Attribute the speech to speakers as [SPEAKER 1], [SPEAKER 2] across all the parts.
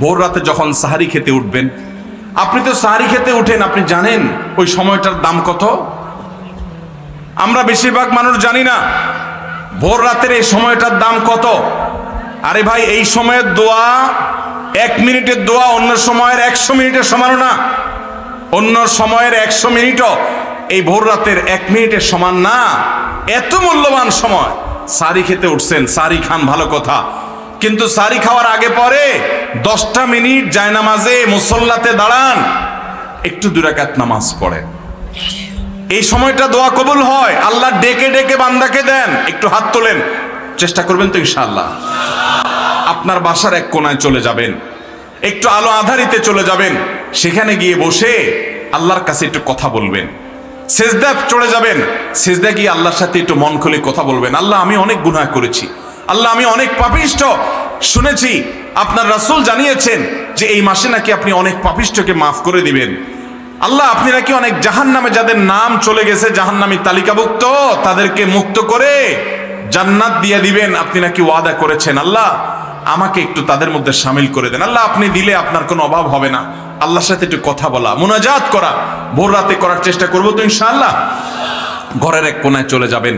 [SPEAKER 1] ভোর রাতে যখন সাহারি খেতে উঠবেন, আপনি তো সাহারি খেতে উঠেন, আপনি জানেন ওই সময়টার দাম কত? আমরা বেশিরভাগ মানুষ জানি না ভোর রাতের এই সময়টার দাম কত। আরে ভাই, এই সময়ের দোয়া 1 মিনিটের দোয়া অন্য সময়ের 100 মিনিটের সমান না। অন্য সময়ের 100 মিনিটও এই ভোর রাতের 1 মিনিটের সমান না। এত মূল্যবান সময়। সাহারি খেতে উঠছেন, সাহারি খান, ভালো কথা, কিন্তু সাহারি খাওয়ার আগে পরে 10টা মিনিট জায়নামাজে মুসল্লাতে দাঁড়ান, একটু 2 রাকাত নামাজ পড়েন। এই সময়টা দোয়া কবুল হয়। আল্লাহ ডেকে ডেকে বান্দাকে দেন। একটু হাত তোলেন, চেষ্টা করবেন তো ইনশাআল্লাহ। আপনার বাসার এক কোনায় চলে যাবেন, একটু আলো আধারিতে চলে যাবেন, সেখানে গিয়ে বসে আল্লাহর কাছে একটু কথা বলবেন। সেজদা চলে যাবেন, সেজদা গিয়ে আল্লাহর সাথে একটু মন খুলে কথা বলবেন। আল্লাহ, আমি অনেক গুনাহ করেছি, আল্লাহ আমি অনেক পাপিষ্ঠ। শুনেছি আপনার রাসূল জানিয়েছেন যে এই মাসে নাকি আপনি অনেক পাপিষ্ঠকে মাফ করে দিবেন। আল্লাহ, আপনি নাকি অনেক জাহান্নামে যাদের নাম চলে গেছে জাহান্নামী তালিকাভুক্ত, তাদেরকে মুক্ত করে জান্নাত দিয়ে দিবেন, আপনি নাকি ওয়াদা করেছেন। আল্লাহ, আমাকে একটু তাদের মধ্যে শামিল করে দেন। আল্লাহ, আপনি দিলে আপনার কোনো অভাব হবে না। আল্লাহর সাথে একটু কথা বলা, মুনাজাত করা ভোর রাতে করার চেষ্টা করবো তো ইনশাআল্লাহ। ঘরের এক কোনায় চলে যাবেন,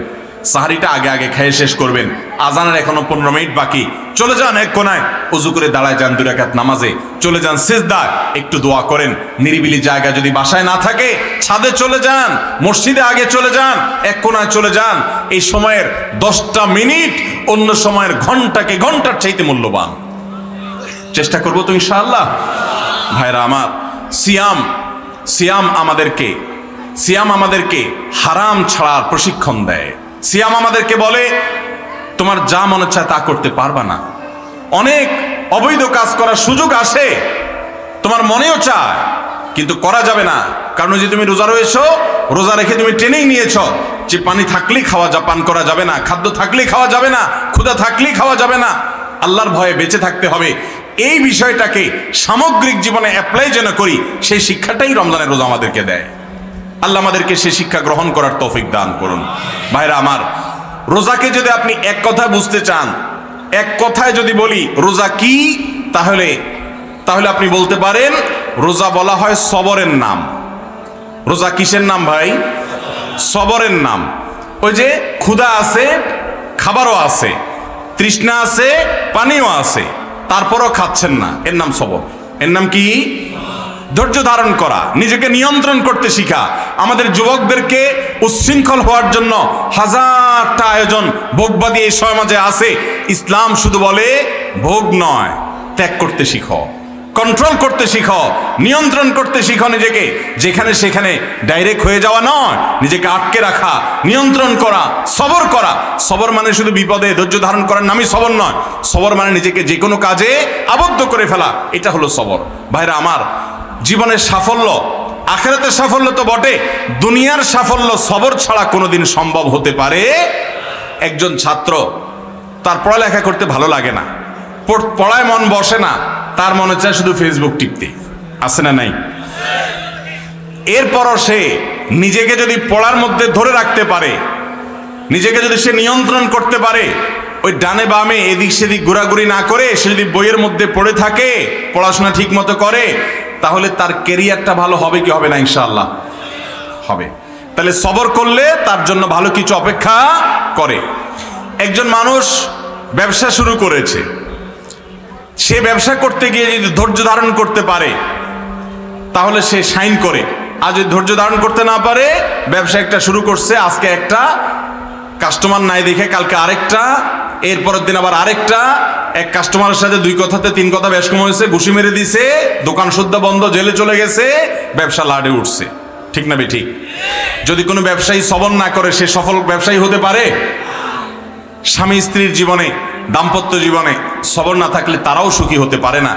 [SPEAKER 1] সাহারিটা আগে আগে খেয়ে শেষ করবেন, আজানের এখনো 15 মিনিট বাকি। চলে যান এক কোনায়, উজু করে দাঁড়ায় যান 2 রাকাত নামাজে, চলে যান সিজদায়, একটু দোয়া করেন। নিরিবিলি জায়গা যদি বাসায় না থাকে, ছাদে চলে যান, মসজিদে আগে চলে যান, এক কোনায় চলে যান। এই সময়ের 10টা মিনিট অন্য সময়ের ঘন্টাকে ঘন্টার চাইতে মূল্যবান। চেষ্টা করবো তো ইনশাআল্লাহ। ভাইরা আমার, সিয়াম আমাদেরকে হারাম ছাড়ার প্রশিক্ষণ দেয়। সিয়াম আমাদেরকে বলে তোমার যা মনে চায় তা করতে পারবা না। অনেক অবৈধ কাজ করার সুযোগ আসে, তোমার মনেও চায়, কিন্তু করা যাবে না। কারণ যে তুমি রোজা রয়েছো, রোজা রেখে তুমি ট্রেনিং নিয়েছো যে পানি থাকলেই পান করা যাবে না, খাদ্য থাকলেই খাওয়া যাবে না, ক্ষুধা থাকলেই খাওয়া যাবে না, আল্লাহর ভয়ে বেঁচে থাকতে হবে। এই বিষয়টাকে সামগ্রিক জীবনে অ্যাপ্লাই যেন করি, সেই শিক্ষাটাই রমজানের রোজা আমাদেরকে দেয়। আল্লাহ আমাদেরকে সেই শিক্ষা গ্রহণ করার তৌফিক দান করুন। ভাইরা আমার, রোজাকে যদি আপনি এক কথায় বুঝতে চান, এক কথায় যদি বলি রোজা কি, তাহলে আপনি বলতে পারেন রোজা বলা হয় সবরের নাম। রোজা কিসের নাম ভাই? সবরের নাম। ওই যে ক্ষুধা আছে, খাবারও আছে, তৃষ্ণা আছে, পানিও আছে, তারপরও খাচ্ছেন না, এর নাম সবর। এর নাম কি? ধৈর্য ধারণ করা, নিজেকে নিয়ন্ত্রণ করতে শিখা। আমাদের যুবকদেরকে উচ্ছৃঙ্খল হওয়ার জন্য হাজারটা আয়োজন, ভোগবাদী এই সমাজে আছে। ইসলাম শুধু বলে ভোগ নয়, ত্যাগ করতে শিখো, কন্ট্রোল করতে শিখো, নিয়ন্ত্রণ করতে শিখো নিজেকে। যেখানে সেখানে ডাইরেক্ট হয়ে যাওয়া নয়, নিজেকে আটকে রাখা, নিয়ন্ত্রণ করা, সবর করা। সবর মানে শুধু বিপদে ধৈর্য ধারণ করার নামই সবর নয়। সবর মানে নিজেকে যে কোনো কাজে আবদ্ধ করে ফেলা, এটা হলো সবর। ভাইরা আমার, জীবনের সাফল্য, আখিরাতের সাফল্য তো বটে, দুনিয়ার সাফল্য সবর ছাড়া কোনোদিন সম্ভব হতে পারে। একজন ছাত্র, তার পড়ালেখা করতে ভালো লাগে না, পড়ায় মন বসে না, তার মনে চায় শুধু ফেসবুক টিপতে, আছে না নাই? এরপরও সে নিজেকে যদি পড়ার মধ্যে ধরে রাখতে পারে, নিজেকে যদি সে নিয়ন্ত্রণ করতে পারে, ওই ডানে বামে এদিক সেদিক ঘোরাঘুরি না করে সে যদি বইয়ের মধ্যে পড়ে থাকে, পড়াশোনা ঠিক মতো করে, তাহলে তার কেরিয়ারটা ভালো হবে কি হবে না? ইনশাআল্লাহ হবে। তাহলে সবর করলে তার জন্য ভালো কিছু অপেক্ষা করে। একজন মানুষ ব্যবসা শুরু করেছে, সে ব্যবসা করতে গিয়ে যদি ধৈর্য ধারণ করতে পারে, তাহলে সে শাইন করে। আর যদি ধৈর্য ধারণ করতে না পারে, ব্যবসা একটা শুরু করছে, আজকে একটা কাস্টমার নাই দেখে কালকে আরেকটা, এরপরের দিন আবার আরেকটা, এক কাস্টমারের সাথে 2 কথাতে 3 কথা বেশ কম হয়েছে, ঘুষি মেরে দিছে, দোকান শুদ্ধ বন্ধ, জেলে চলে গেছে, ব্যবসা লাডে উঠছে। ঠিক না ঠিক? যদি কোনো ব্যবসায়ী সবর না করে, সে সফল ব্যবসায়ী হতে পারে? স্বামী স্ত্রীর জীবনে, দাম্পত্য জীবনে সবর না থাকলে তারাও সুখী হতে পারে না।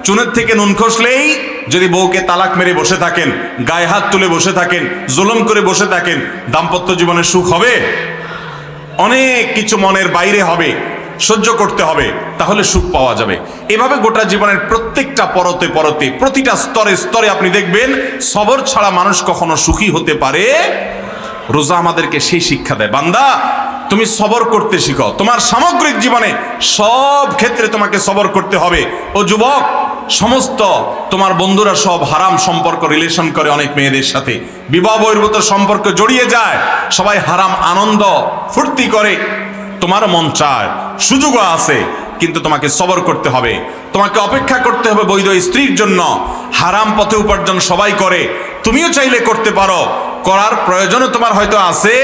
[SPEAKER 1] চুনের থেকে নুন খসলেই যদি বউকে তালাক মেরে বসে থাকেন, গায়ে হাত তুলে বসে থাকেন, জুলুম করে বসে থাকেন, দাম্পত্য জীবনে সুখ হবে? অনেক কিছু মনের বাইরে হবে, সহ্য করতে হবে, তাহলে সুখ পাওয়া যাবে। এভাবে গোটা জীবনের প্রত্যেকটা পরতে পরতে, প্রতিটা স্তরে স্তরে আপনি দেখবেন সবর ছাড়া মানুষ কখনো সুখী হতে পারে। রোজা আমাদেরকে সেই শিক্ষা দেয়, বান্দা তুমি সবর করতে শিখো। তোমার সামগ্রিক জীবনে সব ক্ষেত্রে তোমাকে সবর করতে হবে। ও যুবক, সমস্ত তোমার বন্ধুরা সব হারাম সম্পর্ক রিলেশন করে অনেক মেয়েদের সাথে, বিবাহ বহির্ভূত সম্পর্ক জড়িয়ে যায়, সবাই হারাম আনন্দ ফুর্তি করে। তোমার মন চায়, সুযোগও আছে, কিন্তু তোমাকে সবর করতে হবে, তোমাকে অপেক্ষা করতে হবে বৈধ স্ত্রীর জন্য। হারাম পথে উপার্জন সবাই করে, তুমিও চাইলে করতে পারো, করার প্রয়োজনও তোমার হয়তো আছে,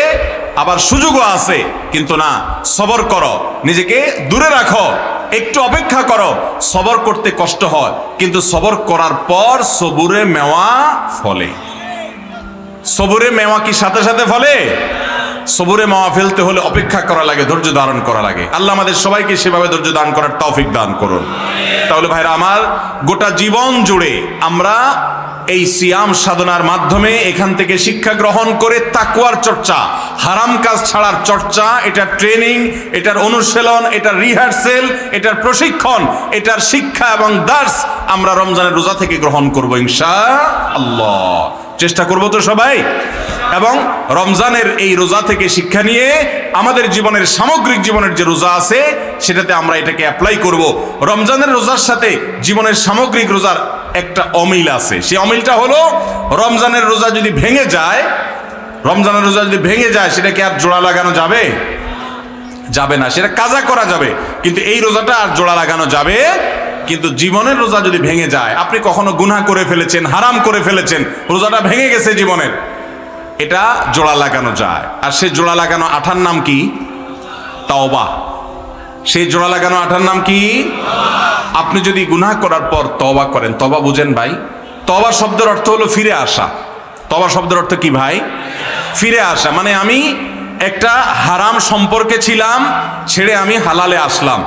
[SPEAKER 1] আবার সুযোগও আছে, কিন্তু না, সবর করো, নিজেকে দূরে রাখো, একটু অপেক্ষা করো। সবর করতে কষ্ট হয়, কিন্তু সবর করার পর সবুরে মেওয়া ফলে। সবুরে মেওয়া কি সাথে সাথে ফলে? সবুরে মেওয়া ফেলতে হলে অপেক্ষা করা লাগে, ধৈর্য ধারণ করা লাগে। আল্লাহ আমাদের সবাইকে সেভাবে ধৈর্য দান করার তৌফিক দান করুন। তাহলে ভাইরা আমার, গোটা জীবন জুড়ে আমরা এই সিয়াম সাধনার মাধ্যমে এখান থেকে শিক্ষা গ্রহণ করে তাকওয়ার চর্চা, হারাম কাজ ছাড়ার চর্চা, এটার ট্রেনিং, এটার অনুশীলন, এটার রিহার্সেল, এটার প্রশিক্ষণ, এটার শিক্ষা এবং দার্স আমরা রমজানের রোজা থেকে গ্রহণ করব ইনশাআল্লাহ। চেষ্টা করব তো সবাই? এবং রমজানের এই রোজা থেকে শিক্ষা নিয়ে আমাদের জীবনের সামগ্রিক জীবনের যে রোজা আছে সেটাতে আমরা এটাকে অ্যাপ্লাই করব। রমজানের রোজার সাথে জীবনের সামগ্রিক রোজার একটা অমিল আছে। সেই অমিলটা হলো, রমজানের রোজা যদি ভেঙে যায়, রমজানের রোজা যদি ভেঙে যায়, সেটাকে আর জোড়া লাগানো যাবে? যাবে না, সেটা কাজা করা যাবে, কিন্তু এই রোজাটা আর জোড়া লাগানো যাবে। কিন্তু জীবনের রোজা যদি ভেঙে যায়, আপনি কখনো গুনাহ করে ফেলেছেন, হারাম করে ফেলেছেন, রোজাটা ভেঙে গেছে জীবনের, এটা জোড়া লাগানো যায়। আর সেই জোড়া লাগানো আঠার নাম কি? তওবা। সেই জোড়া লাগানো আঠার নাম কি? আপনি যদি গুনাহ করার পর তওবা করেন, তওবা বুঝেন ভাই? তওবা শব্দের অর্থ হলো ফিরে আসা। তওবা শব্দের অর্থ কি ভাই? ফিরে আসা। মানে আমি একটা হারাম সম্পর্কে ছিলাম, ছেড়ে আমি হালালে আসলাম।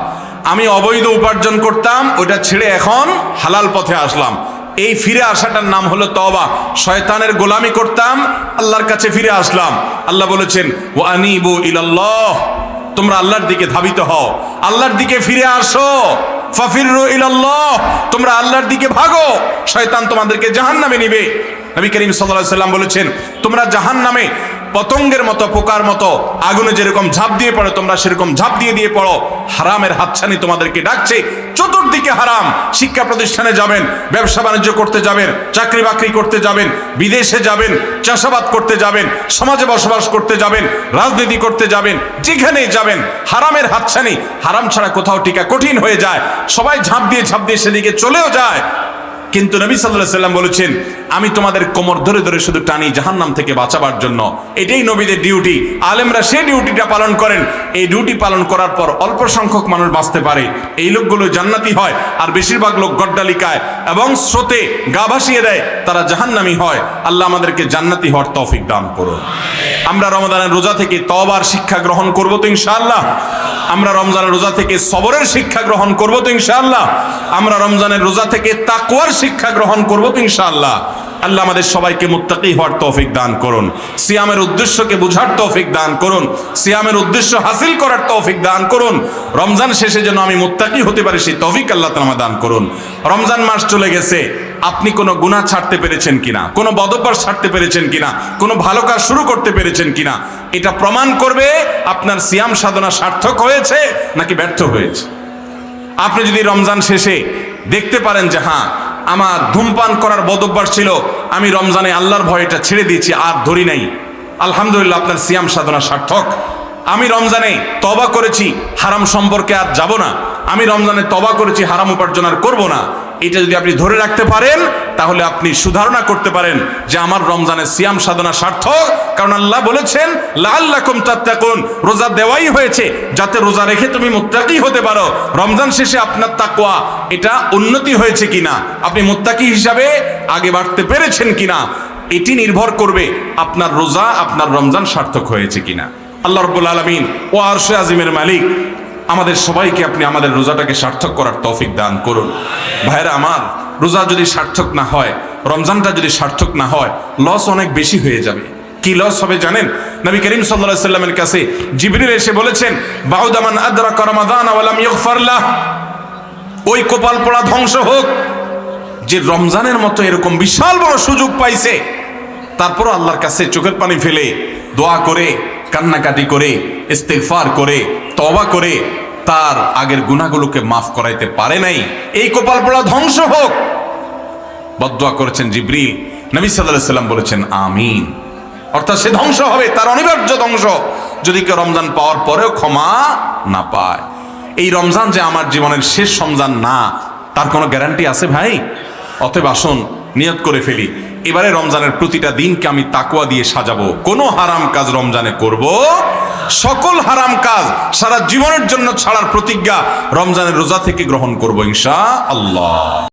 [SPEAKER 1] আমি অবৈধ উপার্জন করতাম, ওটা ছেড়ে এখন হালাল পথে আসলাম। এই ফিরে আসাটার নাম হলো তওবা। শয়তানের গোলামি করতাম, আল্লাহর কাছে ফিরে আসলাম। আল্লাহ বলেছেন, ওয়া আনিবু ইলাল্লাহ, তোমরা আল্লাহর দিকে ধাবিত হও, আল্লাহর দিকে ফিরে আসো। ফাফিরু ইলাল্লাহ, তোমরা আল্লাহর দিকে ভাগো, শয়তান তোমাদেরকে জাহান্নামে নিবে। নবী করিম সাল্লাল্লাহু আলাইহি ওয়াসাল্লাম বলেছেন, তোমরা জাহান্নামে পতঙ্গের মতো, পোকার মতো আগুনে যেরকম ঝাঁপ দিয়ে পড়ো, তোমরা সেরকম ঝাঁপ দিয়ে পড়ো। হারামের হাতছানি তোমাদেরকে ডাকছে, চতুর্দিকে হারাম। শিক্ষা প্রতিষ্ঠানে যাবেন, ব্যবসা বাণিজ্য করতে যাবেন, চাকরি বাকরি করতে যাবেন, বিদেশে যাবেন, চাষাবাদ করতে যাবেন, সমাজে বসবাস করতে যাবেন, রাজনীতি করতে যাবেন, যেখানেই যাবেন হারামের হাতছানি। হারাম ছাড়া কোথাও টিকা কঠিন হয়ে যায়, সবাই ঝাঁপ দিয়ে সেদিকে চলেও যায়। কিন্তু নবী সাল্লাল্লাহু আলাইহি ওয়াসাল্লাম বলেছেন, আমি তোমাদের কোমর ধরে ধরে শুধু টানি জাহান্নাম থেকে বাঁচাবার জন্য। এটাই নবীদের ডিউটি। আলেমরা সেই ডিউটিটা পালন করেন। এই ডিউটি পালন করার পর অল্প সংখ্যক মানুষ বাঁচতে পারে, এই লোকগুলো জান্নাতি হয়। আর বেশিরভাগ লোক গড্ডালিকায় এবং স্রোতে গা ভাসিয়ে দেয়, তারা জাহান্নামী হয়। আল্লাহ আমাদেরকে জান্নাতি হওয়ার তৌফিক দান করুন। আমরা রমজানের রোজা থেকে তওবার শিক্ষা গ্রহণ করব তো ইনশাআল্লাহ। আমরা রমজানের রোজা থেকে সবরের শিক্ষা গ্রহণ করব তো ইনশাআল্লাহ। আমরা রমজানের রোজা থেকে তাকওয়ার শিক্ষা গ্রহণ করব তো ইনশাআল্লাহ। আল্লাহ আমাদের সবাইকে মুত্তাকি হওয়ার তৌফিক দান করুন, সিয়ামের উদ্দেশ্যকে বুঝার তৌফিক দান করুন, সিয়ামের উদ্দেশ্য হাসিল করার তৌফিক দান করুন। রমজান শেষে যেন আমি মুত্তাকি হতে পারি, সেই তৌফিক আল্লাহ তাআলা দান করুন। রমজান মাস চলে গেছে, আপনি কোনো গুনাহ ছাড়তে পেরেছেন কিনা, কোনো বদঅভ্যাস ছাড়তে পেরেছেন কিনা, কোনো ভালো কাজ শুরু করতে পেরেছেন কিনা, এটা প্রমাণ করবে আপনার সিয়াম সাধনা সার্থক হয়েছে নাকি ব্যর্থ হয়েছে। আপনি যদি রমজান শেষে দেখতে পারেন যে হ্যাঁ, আমার ধূমপান করার বদঅভ্যাস ছিল, আমি রমজানে আল্লাহর ভয়টা ছেড়ে দিয়েছি, আর ধরি নাই, আলহামদুলিল্লাহ, আপনার সিয়াম সাধনা সার্থক। আমি রমজানে তওবা করেছি, হারাম সম্পর্কে আর যাব না, আমি রমজানে তওবা করেছি, হারাম উপার্জন আর করব না, এটা যদি আপনি ধরে রাখতে পারেন, তাহলে আপনি সুধারণা করতে পারেন যে আমার রমজানের সিয়াম সাধনা সার্থক। কারণ আল্লাহ বলেছেন, লাআল্লাকুম তাত্তাকুন, রোজা দেওয়াই হয়েছে যাতে রোজা রেখে তুমি মুত্তাকি হতে পারো। রমজান শেষে আপনার তাকওয়া এটা উন্নতি হয়েছে কিনা, আপনি মুত্তাকি হিসাবে আগে বাড়তে পেরেছেন কিনা, এটি নির্ভর করবে আপনার রোজা, আপনার রমজান সার্থক হয়েছে কিনা। আল্লাহ রাব্বুল আলামিন ও আরশে আজিমের মালিক আমাদের সবাইকে আপনি আমাদের রোজাটাকে সার্থক করার তৌফিক দান করুন। ভাইরা আমার, রোজা যদি সার্থক না হয়, রমজানটা যদি সার্থক না হয়, লস অনেক বেশি হয়ে যাবে। কি লস হবে জানেন? নবী করিম সাল্লাল্লাহু আলাইহি ওয়াসাল্লামের কাছে জিবরিল এসে বলেছেন, বাউদা মান আদরাকা রমাদান ওয়া লাম ইগফার লাহ, ওই কপাল পোড়া ধ্বংস হোক যে রমজানের মতো এরকম বিশাল বড় সুযোগ পাইছে, তারপর আল্লাহর কাছে চোখের পানি ফেলে দোয়া করে, কান্নাকাটি করে, ইস্তিগফার করে, তওবা করে তার আগের গুনাহগুলোকে মাফ করাইতে পারে নাই, এই কপাল পোড়া ধ্বংস হোক। বদদুয়া করেছেন জিবরিল, নবী সাল্লাল্লাহু আলাইহি সাল্লাম বলেছেন আমিন। অর্থাৎ সে ধ্বংস হবে, তার অনিবার্য ধ্বংস, যদি কেউ রমজান পাওয়ার পরেও ক্ষমা না পায়। এই রমজান যে আমার জীবনের শেষ রমজান না, তার কোনো গ্যারান্টি আছে ভাই? অতএব আসুন নিয়ত করে ফেলি, এবারে রমজানের প্রতিটা দিনকে আমি তাকওয়া দিয়ে সাজাবো। কোনো হারাম কাজ রমজানে করব, সকল হারাম কাজ সারা জীবনের জন্য ছাড়ার প্রতিজ্ঞা রমজানের রোজা থেকে গ্রহণ করব ইনশাআল্লাহ।